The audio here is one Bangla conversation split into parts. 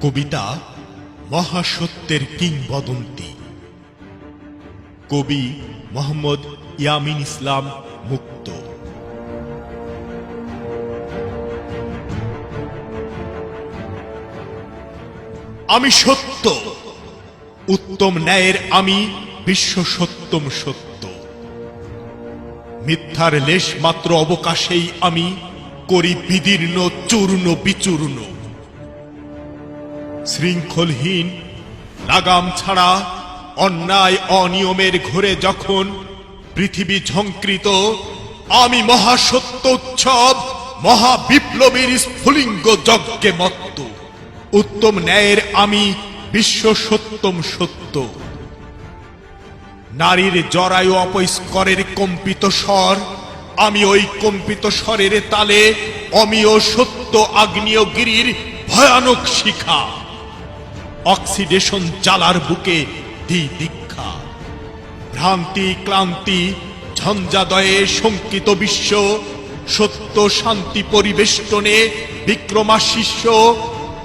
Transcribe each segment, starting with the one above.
কবিতা মহাসত্যের কিংবদন্তি। কবি মোহাম্মদ ইয়ামিন ইসলাম মুক্ত। আমি সত্য, উত্তম ন্যায়ের আমি, বিশ্ব সত্যম সত্য। মিথ্যার লেশ মাত্র অবকাশেই আমি করি বিদীর্ণ চূর্ণ বিচূর্ণ। শৃঙ্খলহীন লাগাম ছাড়া অন্যায় অনিয়মের ঘোরে যখন পৃথিবী ঝঙ্কৃত, আমি মহাসত্য উৎসব মহাবিপ্লবীর স্ফুলিঙ্গ যজ্ঞে মত্ত। উত্তম ন্যায়ের আমি, বিশ্ব সত্যম সত্য। নারীর জরায়ু অপস্করের কম্পিত স্বর, আমি ওই কম্পিত স্বরের তালে অমিয় সত্য আগ্নেয়গিরির ভয়ানক শিখা। অক্সিডেশন জ্বালার বুকে দিই দীক্ষা। ভ্রান্তি ক্লান্তি ঝঞ্ঝাদয়ে শঙ্কিত বিশ্ব, সত্য শান্তি পরিবেষ্টনে বিক্রমাশিষ্য।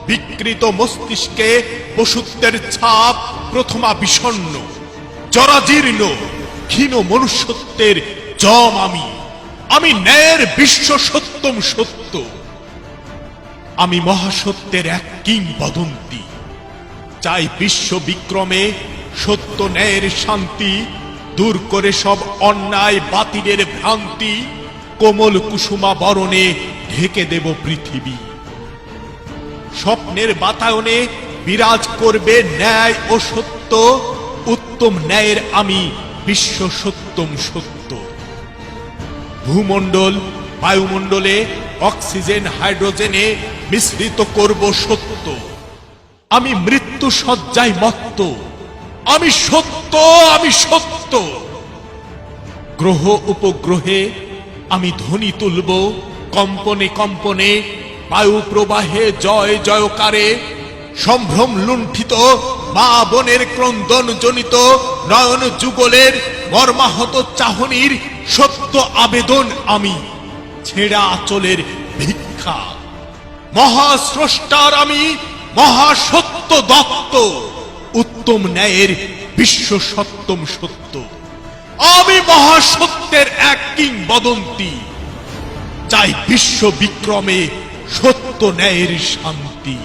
বিকৃত মস্তিষ্কে পশুত্বের ছাপ প্রথমা বিষণ্ণ। জরাজীর্ণ ক্ষীণ মনুষ্যত্বের জম আমি ন্যায়ের বিশ্ব সত্যম সত্য। আমি মহাসত্যের এক কিংবদন্তি। চাই বিশ্ব বিক্রমে সত্য ন্যায়ের শান্তি, দূর করে সব অন্যায় বাতিলের ভ্রান্তি। কোমল কুসুমা বরণে ঢেকে দেব পৃথিবী। স্বপ্নের বাতায়নে বিরাজ করবে ন্যায় ও সত্য। উত্তম ন্যায়ের আমি, বিশ্ব সত্যম সত্য। ভূমণ্ডল বায়ুমণ্ডলে অক্সিজেন হাইড্রোজেনে মিশ্রিত করব সত্য। আমি মৃত্যু শয্যায় মত্ত, আমি সত্য, আমি সত্য। গ্রহ উপগ্রহে আমি ধ্বনি তুলব কম্পনে কম্পনে, বায়ু প্রবাহে জয় জয়কারে। সম্ভ্রম লুণ্ঠিত মা বোনের ক্রন্দন জনিত নয়ন যুগলের মর্মাহত চাহনির সত্য আবেদন আমি, ছেঁড়া আঁচলের ভিক্ষা। মহাস্রষ্টার আমি, মহাসত্য দত্ত। উত্তম ন্যায়ের বিশ্ব সত্যম সত্য। আমি মহাসত্যের এক কিংবদন্তি। চাই বিশ্ব বিক্রমে সত্য ন্যায়ের শান্তি।